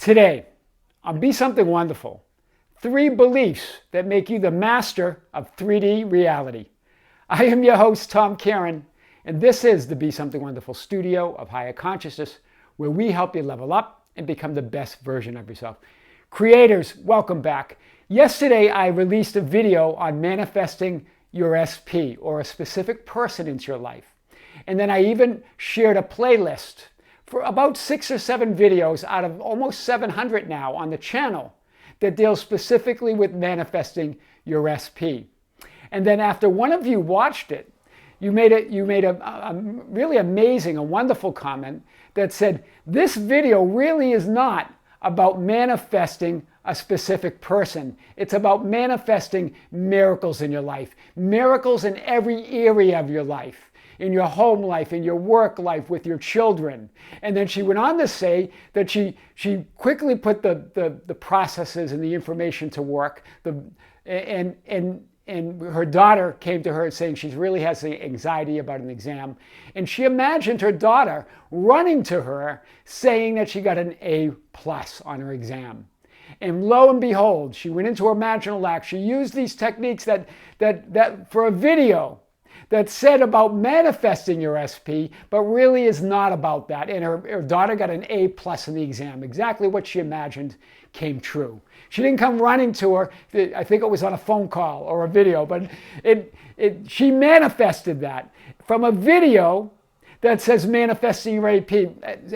Today, on Be Something Wonderful, 3 beliefs that make you the master of 3D reality. I am your host, Tom Karen, and this is the Be Something Wonderful studio of higher consciousness, where we help you level up and become the best version of yourself. Creators, welcome back. Yesterday, I released a video on manifesting your SP, or a specific person into your life. And then I even shared a playlist for about 6 or 7 videos out of almost 700 now on the channel that deals specifically with manifesting your SP. And then after one of you watched it, you made a really amazing, a wonderful comment that said, this video really is not about manifesting a specific person. It's about manifesting miracles in your life, miracles in every area of your life, in your home life, in your work life, with your children. And then she went on to say that she quickly put the processes and the information to work. And her daughter came to her saying she really has the anxiety about an exam. And she imagined her daughter running to her saying that she got an A+ on her exam. And lo and behold, she went into her imaginal act. She used these techniques that for a video that said about manifesting your SP, but really is not about that. And her daughter got an A+ in the exam. Exactly what she imagined came true. She didn't come running to her. I think it was on a phone call or a video, but she manifested that from a video that says manifesting your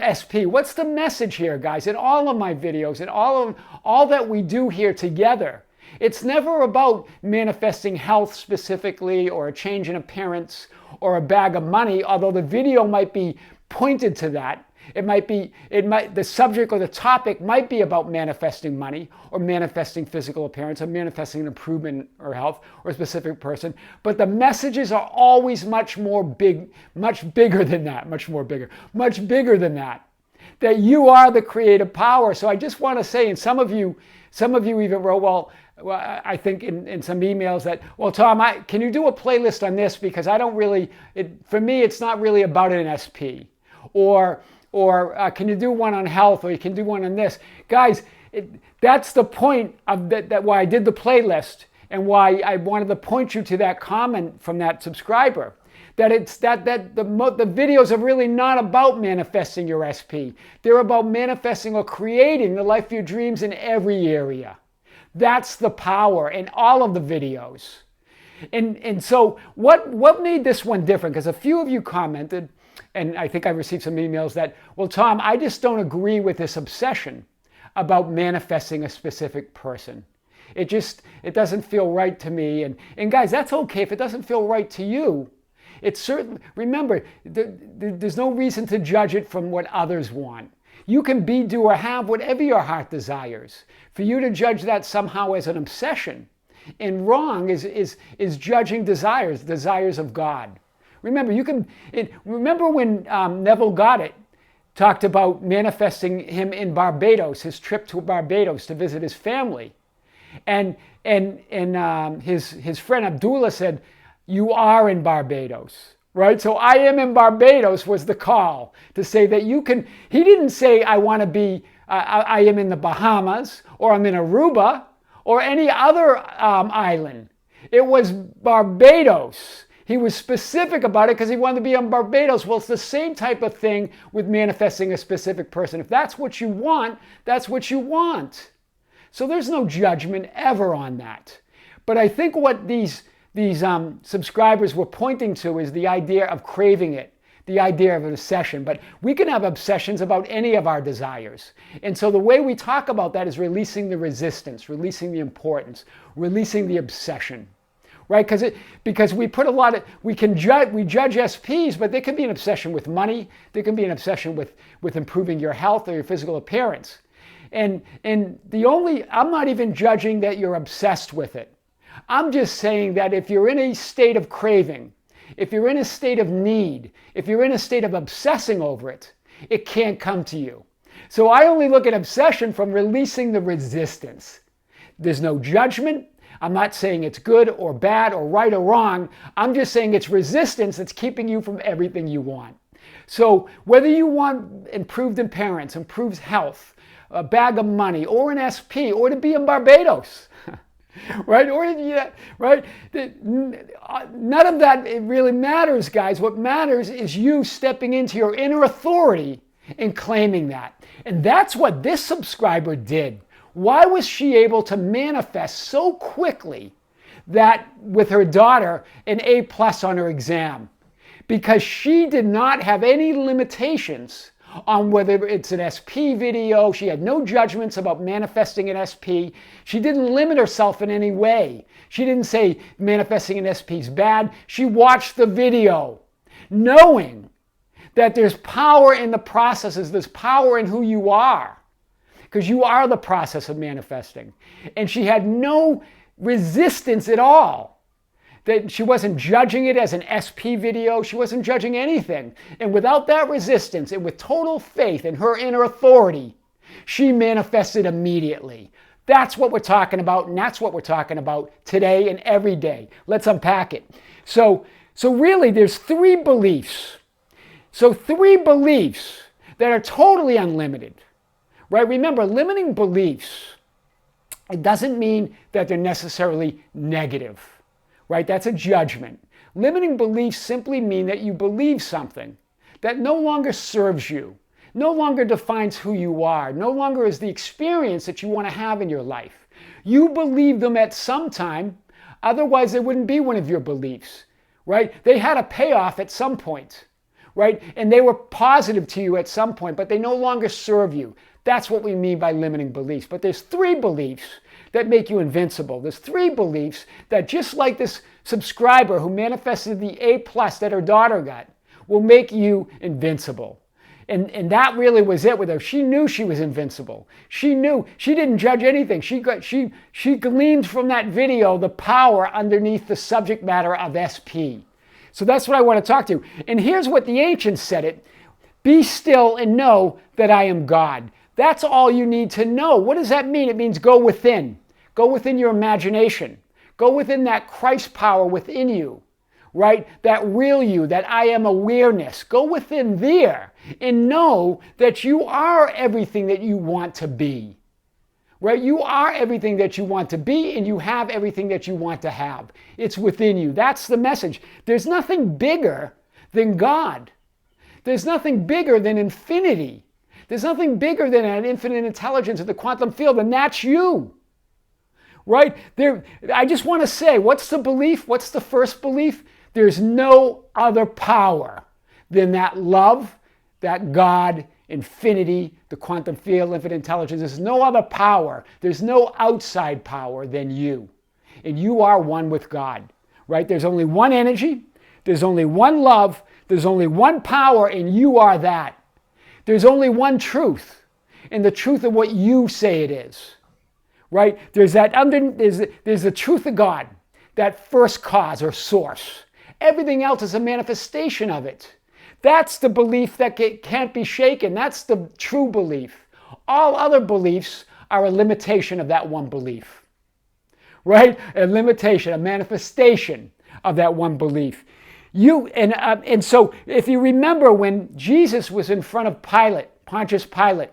SP. What's the message here, guys? In all of my videos, in all that we do here together, it's never about manifesting health specifically, or a change in appearance, or a bag of money, although the video might be pointed to that. The subject or the topic might be about manifesting money, or manifesting physical appearance, or manifesting an improvement or health, or a specific person. But the messages are always much bigger than that, much bigger than that. That you are the creative power. So I just want to say, and some of you even wrote, well, I think in some emails that, well, Tom, can you do a playlist on this? Because I don't really, for me, it's not really about an SP. Or can you do one on health, or you can do one on this? Guys, that's the point of that why I did the playlist, and why I wanted to point you to that comment from that subscriber. That the videos are really not about manifesting your SP. They're about manifesting or creating the life of your dreams in every area. That's the power in all of the videos. And so what made this one different? Because a few of you commented, and I think I received some emails that, well, Tom, I just don't agree with this obsession about manifesting a specific person. It doesn't feel right to me. And guys, that's okay if it doesn't feel right to you. It's certain. Remember, there's no reason to judge it from what others want. You can be, do, or have whatever your heart desires. For you to judge that somehow as an obsession and wrong is judging desires of God. Remember, remember when Neville Goddard talked about manifesting him in Barbados, his trip to Barbados to visit his family, and his friend Abdullah said, "You are in Barbados." Right? So I am in Barbados was the call to say that you can. He didn't say I want to be, I am in the Bahamas, or I'm in Aruba, or any other island. It was Barbados. He was specific about it because he wanted to be on Barbados. Well, it's the same type of thing with manifesting a specific person. If that's what you want, that's what you want. So there's no judgment ever on that. But I think what these subscribers were pointing to is the idea of craving it, the idea of an obsession. But we can have obsessions about any of our desires. And so the way we talk about that is releasing the resistance, releasing the importance, releasing the obsession. Right? Because we put we judge SPs, but there can be an obsession with money. There can be an obsession with improving your health or your physical appearance. And I'm not even judging that you're obsessed with it. I'm just saying that if you're in a state of craving, if you're in a state of need, if you're in a state of obsessing over it, it can't come to you. So I only look at obsession from releasing the resistance. There's no judgment. I'm not saying it's good or bad or right or wrong. I'm just saying it's resistance that's keeping you from everything you want. So whether you want improved appearance, improved health, a bag of money or an SP or to be in Barbados. Right? Or right? None of that really matters, guys. What matters is you stepping into your inner authority and claiming that. And that's what this subscriber did. Why was she able to manifest so quickly that with her daughter an A+ on her exam? Because she did not have any limitations on whether it's an SP video. She had no judgments about manifesting an SP. She didn't limit herself in any way. She didn't say manifesting an SP is bad. She watched the video, knowing that there's power in the processes, there's power in who you are, because you are the process of manifesting. And she had no resistance at all. That she wasn't judging it as an SP video. She wasn't judging anything. And without that resistance and with total faith in her inner authority, she manifested immediately. That's what we're talking about, and that's what we're talking about today and every day. Let's unpack it. So really, there's 3 beliefs. So 3 beliefs that are totally unlimited. Right? Remember, limiting beliefs, it doesn't mean that they're necessarily negative. Right? That's a judgment. Limiting beliefs simply mean that you believe something that no longer serves you, no longer defines who you are, no longer is the experience that you want to have in your life. You believe them at some time, otherwise they wouldn't be one of your beliefs. Right? They had a payoff at some point. Right? And they were positive to you at some point, but they no longer serve you. That's what we mean by limiting beliefs. But there's 3 beliefs that make you invincible. There's 3 beliefs that, just like this subscriber who manifested the A+ that her daughter got, will make you invincible. And that really was it with her. She knew she was invincible. She knew. She didn't judge anything. She gleaned from that video the power underneath the subject matter of SP. So that's what I want to talk to. And here's what the ancients said it. Be still and know that I am God. That's all you need to know. What does that mean? It means go within. Go within your imagination. Go within that Christ power within you, right? That real you, that I am awareness. Go within there and know that you are everything that you want to be, right? You are everything that you want to be, and you have everything that you want to have. It's within you. That's the message. There's nothing bigger than God. There's nothing bigger than infinity. There's nothing bigger than an infinite intelligence in the quantum field, and that's you. Right? I just want to say, what's the belief? What's the first belief? There's no other power than that love, that God, infinity, the quantum field, infinite intelligence. There's no other power. There's no outside power than you. And you are one with God. Right? There's only one energy. There's only one love. There's only one power, and you are that. There's only one truth, and the truth of what you say it is. Right? There's the truth of God, that first cause or source. Everything else is a manifestation of it. That's the belief that can't be shaken. That's the true belief. All other beliefs are a limitation of that one belief. Right? A limitation, a manifestation of that one belief. And so if you remember when Jesus was in front of Pontius Pilate,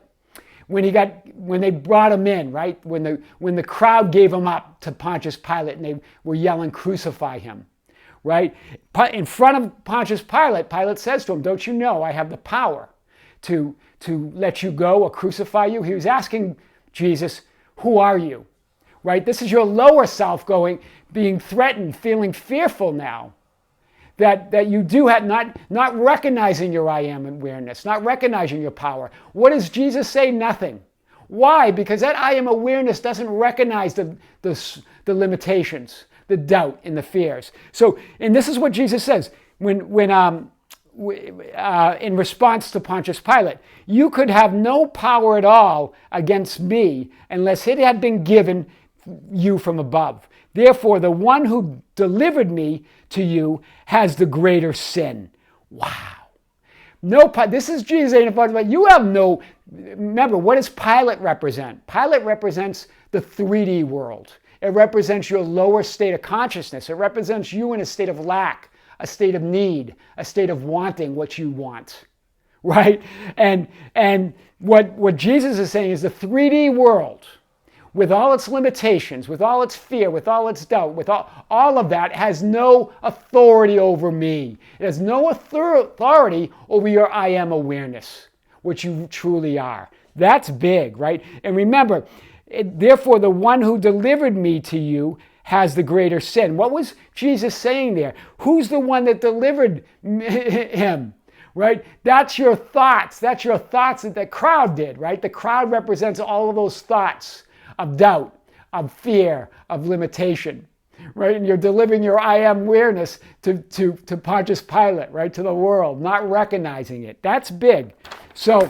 when they brought him in, right? When the crowd gave him up to Pontius Pilate and they were yelling, "Crucify him," right? In front of Pontius Pilate, Pilate says to him, "Don't you know I have the power to let you go or crucify you?" He was asking Jesus, "Who are you?" Right? This is your lower self being threatened, feeling fearful now. That you do have, not recognizing your I am awareness, not recognizing your power. What does Jesus say? Nothing. Why? Because that I am awareness doesn't recognize the limitations, the doubt, and the fears. So, and this is what Jesus says in response to Pontius Pilate: "You could have no power at all against me unless it had been given you from above. Therefore, the one who delivered me to you has the greater sin." Wow. This is Jesus ain't about, but you have no, remember, what does Pilate represent? Pilate represents the 3D world. It represents your lower state of consciousness. It represents you in a state of lack, a state of need, a state of wanting what you want. right? And what Jesus is saying is the 3D world, with all its limitations, with all its fear, with all its doubt, with all of that, has no authority over me. It has no authority over your I am awareness, which you truly are. That's big, right? And remember, therefore, the one who delivered me to you has the greater sin. What was Jesus saying there? Who's the one that delivered him? Right? That's your thoughts. That's your thoughts that the crowd did, right? The crowd represents all of those thoughts of doubt, of fear, of limitation, right? And you're delivering your I am awareness to Pontius Pilate, right? To the world, not recognizing it. That's big. So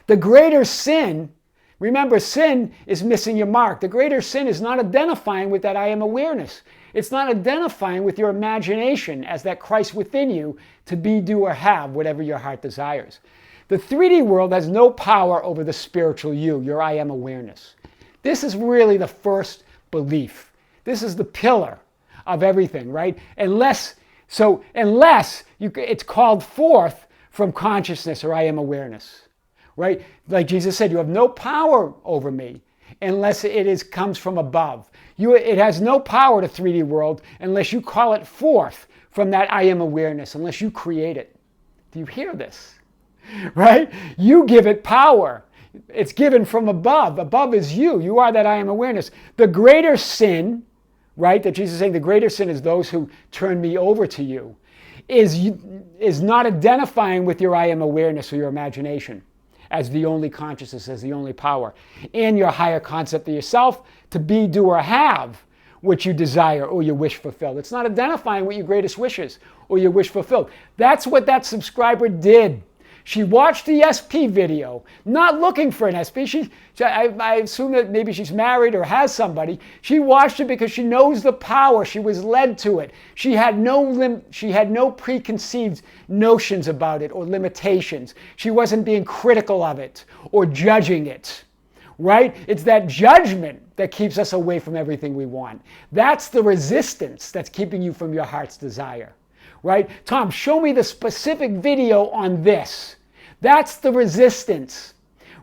the greater sin, remember, sin is missing your mark. The greater sin is not identifying with that I am awareness. It's not identifying with your imagination as that Christ within you to be, do, or have whatever your heart desires. The 3D world has no power over the spiritual you, your I am awareness. This is really the first belief. This is the pillar of everything, right? Unless it's called forth from consciousness or I am awareness, right? Like Jesus said, you have no power over me unless comes from above. It has no power to 3D world unless you call it forth from that I am awareness, unless you create it. Do you hear this? Right? You give it power. It's given from above. Above is you. You are that I am awareness. The greater sin, right, that Jesus is saying, the greater sin is those who turn me over to you, is not identifying with your I am awareness or your imagination as the only consciousness, as the only power, and your higher concept of yourself to be, do, or have what you desire or your wish fulfilled. It's not identifying with your greatest wishes or your wish fulfilled. That's what that subscriber did. She watched the SP video, not looking for an SP. I assume that maybe she's married or has somebody. She watched it because she knows the power. She was led to it. She had no preconceived notions about it or limitations. She wasn't being critical of it or judging it, right? It's that judgment that keeps us away from everything we want. That's the resistance that's keeping you from your heart's desire. Right? Tom, show me the specific video on this. That's the resistance,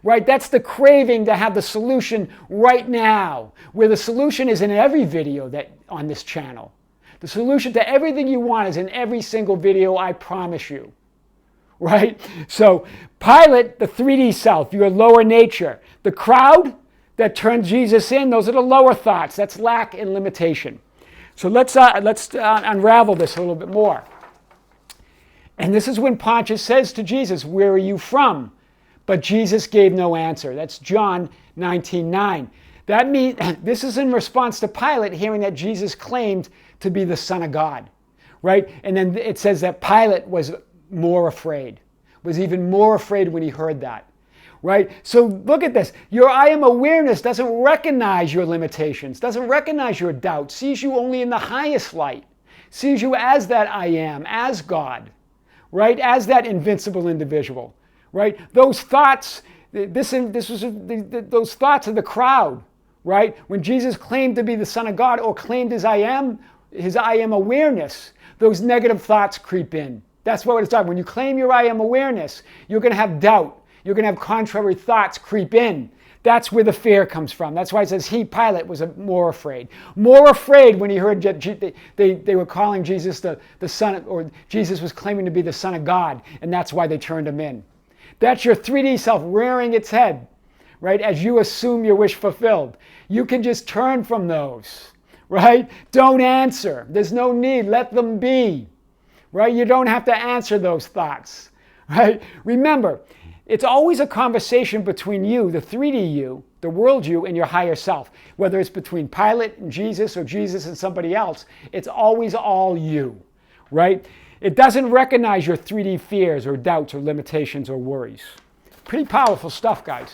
right? That's the craving to have the solution right now, where the solution is in every video on this channel. The solution to everything you want is in every single video, I promise you, right? So Pilate, the 3D self, your lower nature. The crowd that turned Jesus in, those are the lower thoughts. That's lack and limitation. So let's unravel this a little bit more. And this is when Pontius says to Jesus, "Where are you from?" But Jesus gave no answer. That's John 19:9. That means this is in response to Pilate hearing that Jesus claimed to be the Son of God, right? And then it says that Pilate was more afraid, was even more afraid when he heard that. Right? So look at this. Your I am awareness doesn't recognize your limitations, doesn't recognize your doubt, sees you only in the highest light, sees you as that I am, as God, right? As that invincible individual, right? Those thoughts, those thoughts of the crowd, right? When Jesus claimed to be the Son of God or claimed his I am awareness, those negative thoughts creep in. That's what it's talking. When you claim your I am awareness, you're going to have doubt. You're going to have contrary thoughts creep in. That's where the fear comes from. That's why it says Pilate, was more afraid. More afraid when he heard they were calling Jesus the Son, or Jesus was claiming to be the Son of God, and that's why they turned him in. That's your 3D self rearing its head, right, as you assume your wish fulfilled. You can just turn from those, right? Don't answer. There's no need. Let them be, right? You don't have to answer those thoughts, right? Remember, it's always a conversation between you, the 3D you, the world you, and your higher self. Whether it's between Pilate and Jesus or Jesus and somebody else, it's always all you, right? It doesn't recognize your 3D fears or doubts or limitations or worries. Pretty powerful stuff, guys.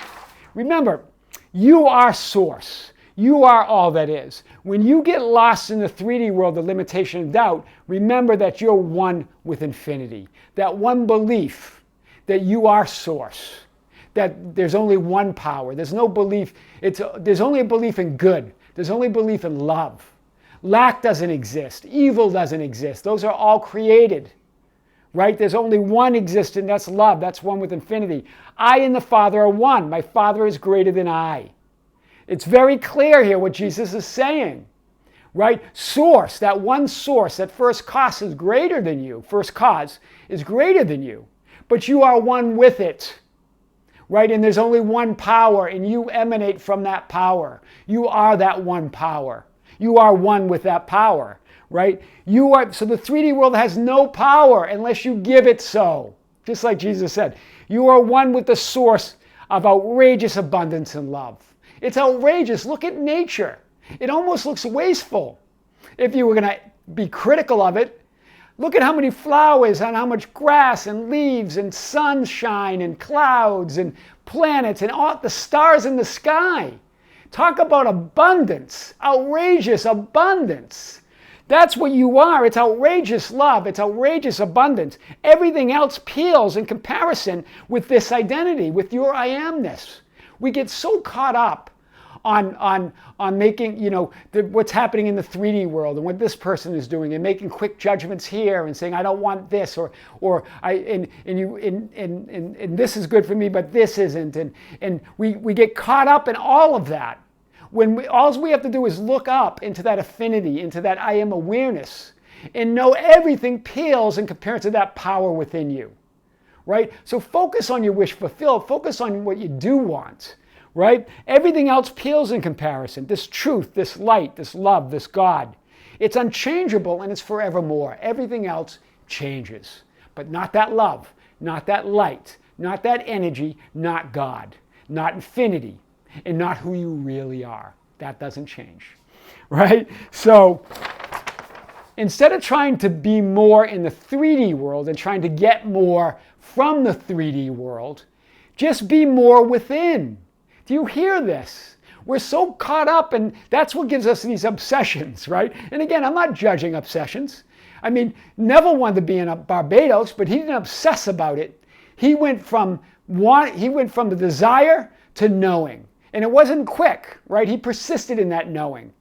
Remember, you are source. You are all that is. When you get lost in the 3D world, the limitation and doubt, remember that you're one with infinity. That one belief that you are source, that there's only one power. There's no belief. There's only a belief in good. There's only belief in love. Lack doesn't exist. Evil doesn't exist. Those are all created, right? There's only one existent, that's love. That's one with infinity. I and the Father are one. My Father is greater than I. It's very clear here what Jesus is saying, right? Source, that one source, that first cause is greater than you. First cause is greater than you, but you are one with it, right? And there's only one power, and you emanate from that power. You are that one power. You are one with that power, right? So the 3D world has no power unless you give it so. Just like Jesus said, you are one with the source of outrageous abundance and love. It's outrageous. Look at nature. It almost looks wasteful if you were going to be critical of it. Look at how many flowers and how much grass and leaves and sunshine and clouds and planets and all the stars in the sky. Talk about abundance, outrageous abundance. That's what you are. It's outrageous love. It's outrageous abundance. Everything else pales in comparison with this identity, with your I amness. We get so caught up on making, what's happening in the 3D world and what this person is doing, and making quick judgments here and saying I don't want this, or this is good for me but this isn't, and we get caught up in all of that when all we have to do is look up into that affinity, into that I am awareness, and know everything pales in comparison to that power within you. Right? So focus on your wish fulfilled. Focus on what you do want. Right? Everything else pales in comparison. This truth, this light, this love, this God. It's unchangeable and it's forevermore. Everything else changes. But not that love, not that light, not that energy, not God, not infinity, and not who you really are. That doesn't change. Right? So instead of trying to be more in the 3D world and trying to get more from the 3D world, just be more within. Do you hear this? We're so caught up, and that's what gives us these obsessions, right? And again, I'm not judging obsessions. I mean, Neville wanted to be in Barbados, but he didn't obsess about it. He went from the desire to knowing. And it wasn't quick, right? He persisted in that knowing.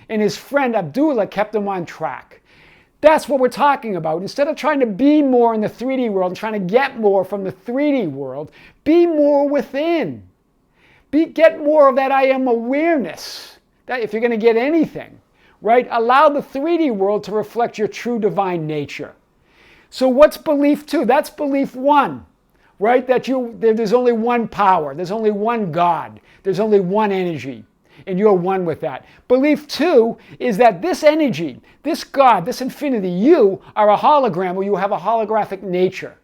And his friend Abdullah kept him on track. That's what we're talking about. Instead of trying to be more in the 3D world and trying to get more from the 3D world, be more within. Get more of that I am awareness. That if you're going to get anything, right? Allow the 3D world to reflect your true divine nature. So what's belief 2? That's belief 1, right? That there's only one power. There's only one God. There's only one energy. And you're one with that. Belief 2 is that this energy, this God, this infinity, you are a hologram, or you have a holographic nature.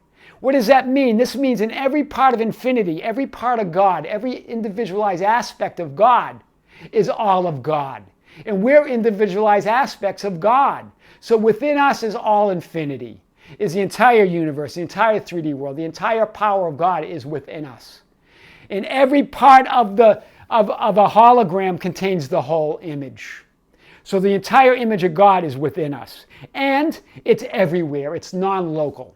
What does that mean? This means in every part of infinity, every part of God, every individualized aspect of God is all of God. And we're individualized aspects of God. So within us is all infinity, is the entire universe, the entire 3D world, the entire power of God is within us. And every part of a hologram contains the whole image. So the entire image of God is within us. And it's everywhere. It's non-local.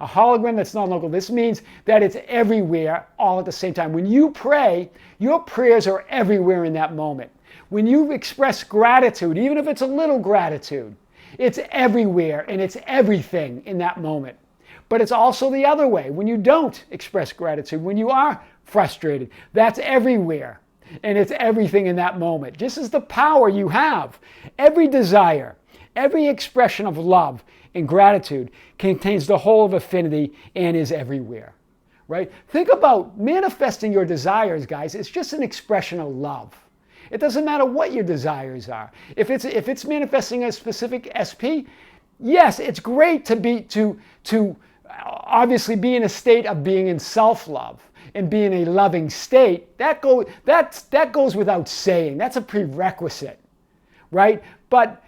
A hologram that's non-local. This means that it's everywhere all at the same time. When you pray, your prayers are everywhere in that moment. When you express gratitude, even if it's a little gratitude, it's everywhere and it's everything in that moment. But it's also the other way. When you don't express gratitude, when you are frustrated, that's everywhere. And it's everything in that moment. Just as the power you have, every desire, every expression of love and gratitude contains the whole of affinity and is everywhere, right? Think about manifesting your desires, guys. It's just an expression of love. It doesn't matter what your desires are. If it's manifesting a specific SP, yes, it's great to obviously be in a state of being in self-love and be in a loving state. That goes without saying. That's a prerequisite, right? But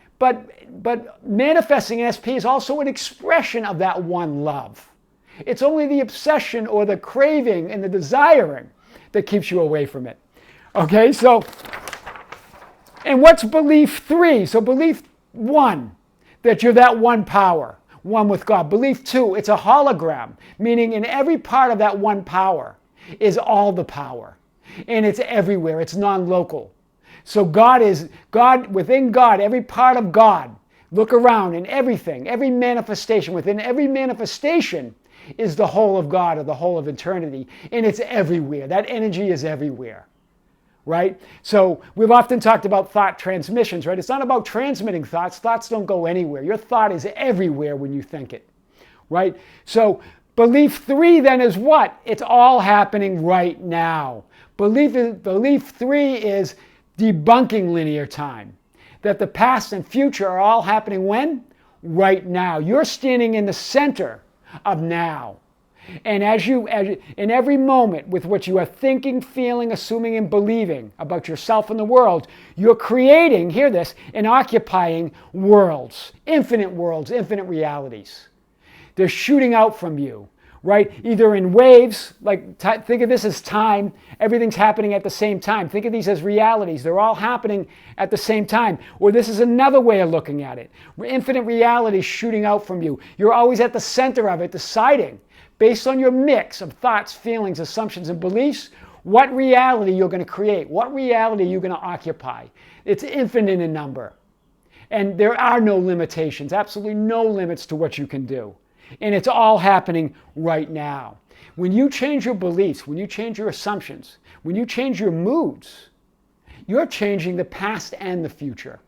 manifesting an SP is also an expression of that one love. It's only the obsession or the craving and the desiring that keeps you away from it. Okay, so, and what's belief 3? So belief 1, that you're that one power, one with God. Belief 2, it's a hologram, meaning in every part of that one power is all the power. And it's everywhere, it's non-local. So God, within God, every part of God, Look around and everything, every manifestation, within every manifestation is the whole of God or the whole of eternity. And it's everywhere. That energy is everywhere. Right? So we've often talked about thought transmissions, right? It's not about transmitting thoughts. Thoughts don't go anywhere. Your thought is everywhere when you think it. Right? So belief 3 then is what? It's all happening right now. Belief 3 is debunking linear time. That the past and future are all happening when? Right now. You're standing in the center of now. And in every moment with which you are thinking, feeling, assuming, and believing about yourself and the world, you're creating, hear this, and occupying worlds, infinite realities. They're shooting out from you, right? Either in waves, like think of this as time, everything's happening at the same time. Think of these as realities. They're all happening at the same time. Or this is another way of looking at it. Infinite realities shooting out from you. You're always at the center of it, deciding, based on your mix of thoughts, feelings, assumptions, and beliefs, what reality you're going to create, what reality you're going to occupy. It's infinite in number. And there are no limitations, absolutely no limits to what you can do. And it's all happening right now. When you change your beliefs, when you change your assumptions, when you change your moods, you're changing the past and the future.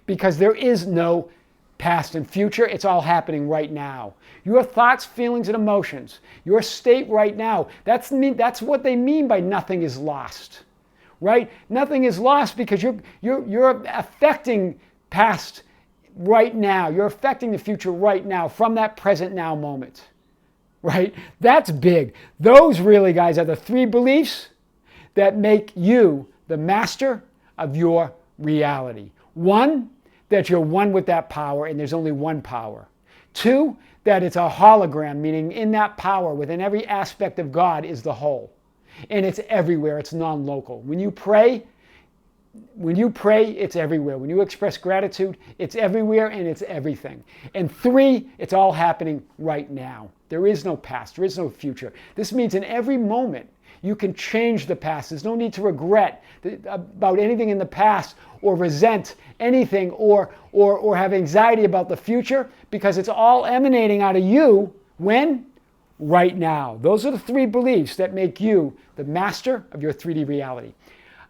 Because there is no past and future, it's all happening right now. Your thoughts, feelings, and emotions, your state right now, that's what they mean by nothing is lost, right? Nothing is lost because you're affecting past right now. You're affecting the future right now from that present now moment, right? That's big. Those really, guys, are the 3 beliefs that make you the master of your reality. 1, that you're one with that power and there's only one power. 2, that it's a hologram, meaning in that power, within every aspect of God is the whole. And it's everywhere, it's non-local. When you pray, it's everywhere. When you express gratitude, it's everywhere and it's everything. And 3, it's all happening right now. There is no past, there is no future. This means in every moment, you can change the past. There's no need to regret about anything in the past or resent anything or have anxiety about the future because it's all emanating out of you when? Right now. Those are the 3 beliefs that make you the master of your 3D reality.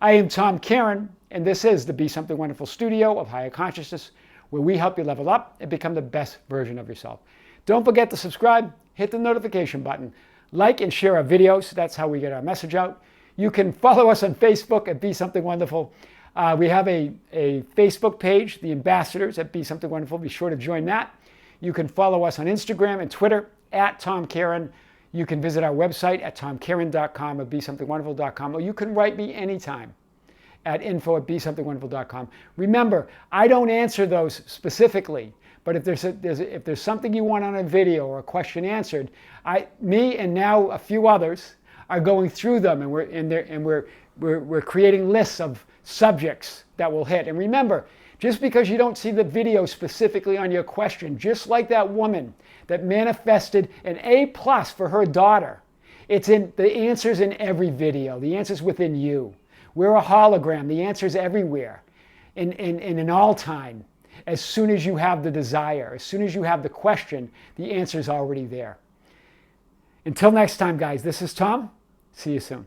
I am Tom Caron, and this is the Be Something Wonderful studio of higher consciousness, where we help you level up and become the best version of yourself. Don't forget to subscribe, hit the notification button, like and share our videos. That's how we get our message out. You can follow us on Facebook at Be Something Wonderful. We have a Facebook page, The Ambassadors at Be Something Wonderful. Be sure to join that. You can follow us on Instagram and Twitter at Tom Caron. You can visit our website at tomcaron.com or besomethingwonderful.com, or you can write me anytime at info@besomethingwonderful.com. Remember, I don't answer those specifically, but if there's something you want on a video or a question answered, me and now a few others are going through them, and we're creating lists of subjects that will hit. And remember, just because you don't see the video specifically on your question, just like that woman that manifested an A+ for her daughter, the answer's in every video. The answer's within you. We're a hologram. The answer's everywhere, in all time. As soon as you have the desire, as soon as you have the question, the answer's already there. Until next time, guys, this is Tom. See you soon.